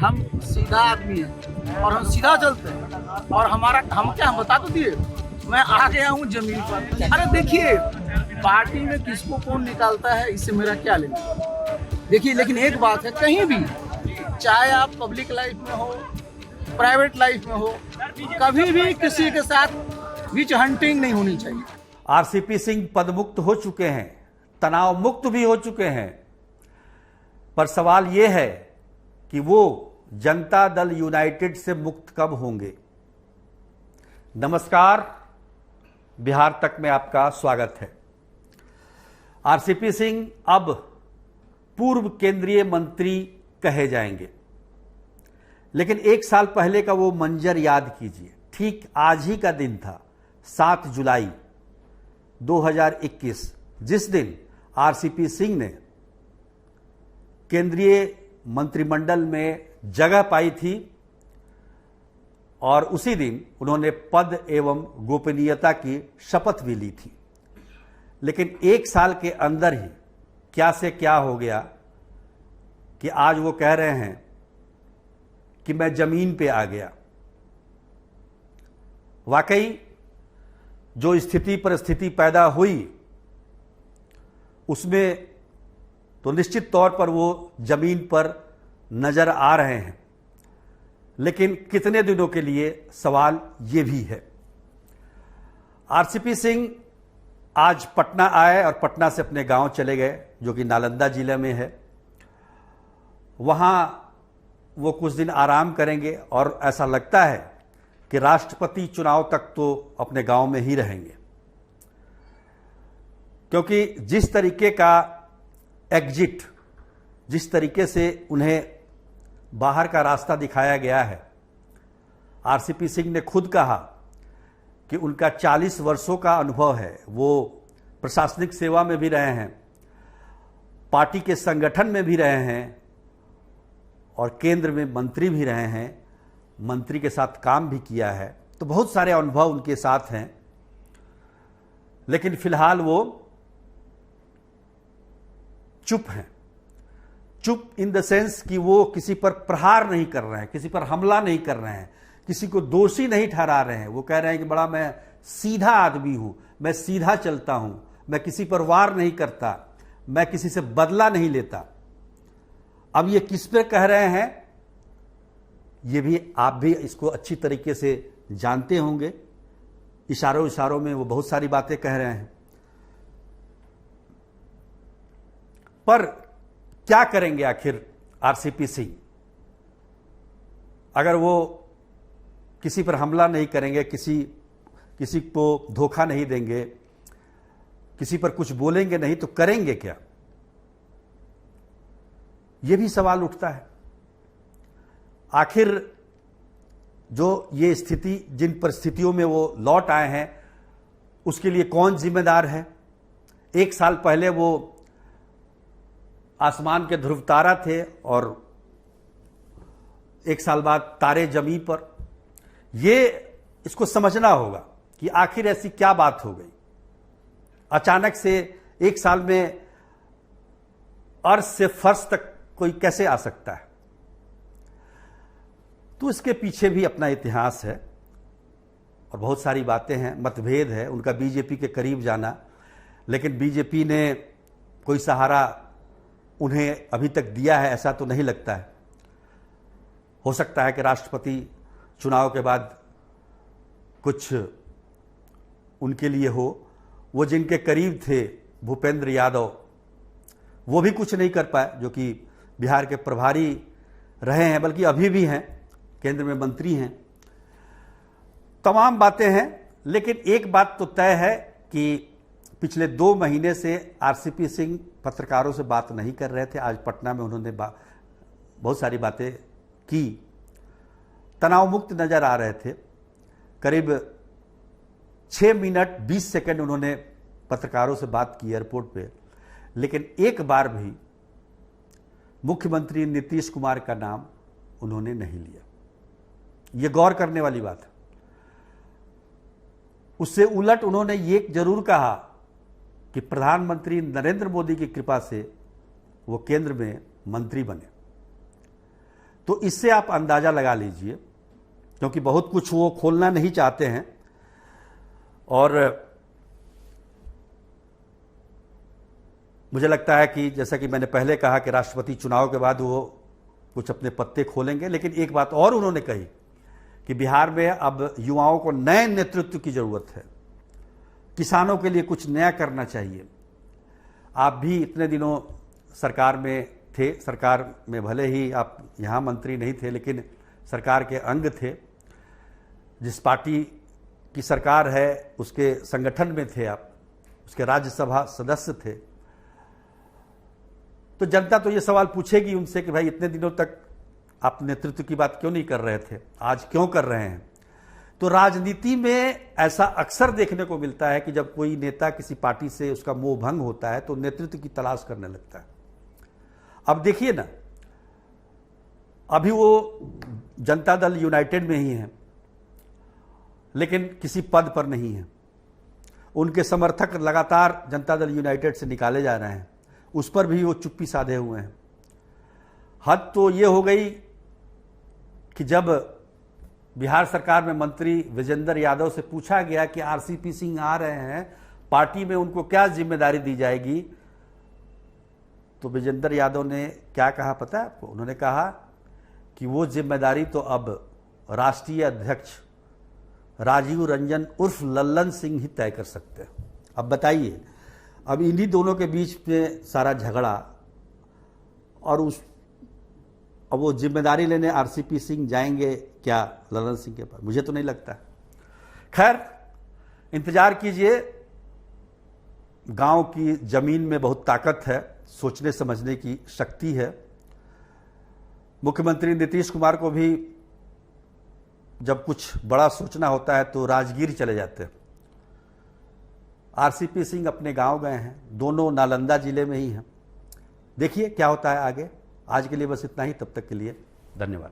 हम सीधा आदमी हैं और हम सीधा चलते हैं और हम बता तो दिए। मैं आ गया हूँ जमीन पर। अरे देखिए, पार्टी में किसको कौन निकालता है इससे मेरा क्या लेना। देखिए, लेकिन एक बात है, कहीं भी चाहे आप पब्लिक लाइफ में हो, प्राइवेट लाइफ में हो, कभी भी किसी के साथ विच हंटिंग नहीं होनी चाहिए। आरसीपी सिंह पदमुक्त हो चुके हैं, तनाव मुक्त भी हो चुके हैं, पर सवाल यह है कि वो जनता दल यूनाइटेड से मुक्त कब होंगे। नमस्कार, बिहार तक में आपका स्वागत है। आरसीपी सिंह अब पूर्व केंद्रीय मंत्री कहे जाएंगे, लेकिन एक साल पहले का वो मंजर याद कीजिए। ठीक आज ही का दिन था, 7 जुलाई 2021, जिस दिन आरसीपी सिंह ने केंद्रीय मंत्रिमंडल में जगह पाई थी और उसी दिन उन्होंने पद एवं गोपनीयता की शपथ भी ली थी। लेकिन एक साल के अंदर ही क्या से क्या हो गया कि आज वो कह रहे हैं कि मैं जमीन पे आ गया। वाकई जो स्थिति परिस्थिति पैदा हुई उसमें तो निश्चित तौर पर वो जमीन पर नजर आ रहे हैं, लेकिन कितने दिनों के लिए, सवाल ये भी है। आरसीपी सिंह आज पटना आए और पटना से अपने गांव चले गए, जो कि नालंदा जिले में है। वहां वो कुछ दिन आराम करेंगे और ऐसा लगता है कि राष्ट्रपति चुनाव तक तो अपने गांव में ही रहेंगे, क्योंकि जिस तरीके का एग्जिट, जिस तरीके से उन्हें बाहर का रास्ता दिखाया गया है। आरसीपी सिंह ने खुद कहा कि उनका 40 वर्षों का अनुभव है, वो प्रशासनिक सेवा में भी रहे हैं, पार्टी के संगठन में भी रहे हैं और केंद्र में मंत्री भी रहे हैं, मंत्री के साथ काम भी किया है, तो बहुत सारे अनुभव उनके साथ हैं। लेकिन फिलहाल वो चुप हैं। चुप इन द सेंस कि वो किसी पर प्रहार नहीं कर रहे हैं, किसी पर हमला नहीं कर रहे हैं, किसी को दोषी नहीं ठहरा रहे हैं। वो कह रहे हैं कि बड़ा मैं सीधा आदमी हूं, मैं सीधा चलता हूं, मैं किसी पर वार नहीं करता, मैं किसी से बदला नहीं लेता। अब ये किस पे कह रहे हैं, ये भी आप भी इसको अच्छी तरीके से जानते होंगे। इशारों इशारों में वो बहुत सारी बातें कह रहे हैं, पर क्या करेंगे आखिर आरसीपी सिंह। अगर वो किसी पर हमला नहीं करेंगे, किसी को धोखा नहीं देंगे, किसी पर कुछ बोलेंगे नहीं, तो करेंगे क्या, यह भी सवाल उठता है। आखिर जो ये स्थिति, जिन परिस्थितियों में वो लौट आए हैं, उसके लिए कौन जिम्मेदार है। एक साल पहले वो आसमान के ध्रुव तारा थे और एक साल बाद तारे जमीन पर। ये इसको समझना होगा कि आखिर ऐसी क्या बात हो गई, अचानक से एक साल में अर्श से फर्श तक कोई कैसे आ सकता है। तो इसके पीछे भी अपना इतिहास है और बहुत सारी बातें हैं, मतभेद है, उनका बीजेपी के करीब जाना, लेकिन बीजेपी ने कोई सहारा उन्हें अभी तक दिया है ऐसा तो नहीं लगता है। हो सकता है कि राष्ट्रपति चुनाव के बाद कुछ उनके लिए हो। वो जिनके करीब थे, भूपेंद्र यादव, वो भी कुछ नहीं कर पाए, जो कि बिहार के प्रभारी रहे हैं, बल्कि अभी भी हैं, केंद्र में मंत्री हैं। तमाम बातें हैं, लेकिन एक बात तो तय है कि पिछले 2 महीने से आरसीपी सिंह पत्रकारों से बात नहीं कर रहे थे। आज पटना में उन्होंने बहुत सारी बातें की, तनाव मुक्त नजर आ रहे थे। करीब 6 मिनट 20 सेकंड उन्होंने पत्रकारों से बात की एयरपोर्ट पे, लेकिन एक बार भी मुख्यमंत्री नीतीश कुमार का नाम उन्होंने नहीं लिया। ये गौर करने वाली बात है। उससे उलट उन्होंने ये जरूर कहा कि प्रधानमंत्री नरेंद्र मोदी की कृपा से वो केंद्र में मंत्री बने। तो इससे आप अंदाजा लगा लीजिए, क्योंकि बहुत कुछ वो खोलना नहीं चाहते हैं। और मुझे लगता है कि जैसा कि मैंने पहले कहा कि राष्ट्रपति चुनाव के बाद वो कुछ अपने पत्ते खोलेंगे, लेकिन एक बात और उन्होंने कही कि बिहार में अब युवाओं को नए नेतृत्व की जरूरत है, किसानों के लिए कुछ नया करना चाहिए। आप भी इतने दिनों सरकार में थे, सरकार में भले ही आप यहाँ मंत्री नहीं थे, लेकिन सरकार के अंग थे। जिस पार्टी की सरकार है उसके संगठन में थे आप, उसके राज्यसभा सदस्य थे। तो जनता तो ये सवाल पूछेगी उनसे कि भाई इतने दिनों तक आप नेतृत्व की बात क्यों नहीं कर रहे थे, आज क्यों कर रहे हैं। तो राजनीति में ऐसा अक्सर देखने को मिलता है कि जब कोई नेता किसी पार्टी से उसका मोह भंग होता है तो नेतृत्व की तलाश करने लगता है। अब देखिए ना, अभी वो जनता दल यूनाइटेड में ही है, लेकिन किसी पद पर नहीं है। उनके समर्थक लगातार जनता दल यूनाइटेड से निकाले जा रहे हैं, उस पर भी वो चुप्पी साधे हुए हैं। हद तो ये हो गई कि जब बिहार सरकार में मंत्री विजेंद्र यादव से पूछा गया कि आरसीपी सिंह आ रहे हैं, पार्टी में उनको क्या जिम्मेदारी दी जाएगी, तो विजेंद्र यादव ने क्या कहा पता है आपको? उन्होंने कहा कि वो जिम्मेदारी तो अब राष्ट्रीय अध्यक्ष राजीव रंजन उर्फ लल्लन सिंह ही तय कर सकते हैं। अब बताइए, अब इन्हीं दोनों के बीच में सारा झगड़ा, और अब वो जिम्मेदारी लेने आरसीपी सिंह जाएंगे क्या लल्लन सिंह के पास? मुझे तो नहीं लगता। खैर, इंतजार कीजिए। गांव की जमीन में बहुत ताकत है, सोचने समझने की शक्ति है। मुख्यमंत्री नीतीश कुमार को भी जब कुछ बड़ा सोचना होता है तो राजगीर चले जाते हैं। आरसीपी सिंह अपने गांव गए हैं, दोनों नालंदा जिले में ही हैं। देखिए क्या होता है आगे। आज के लिए बस इतना ही, तब तक के लिए धन्यवाद।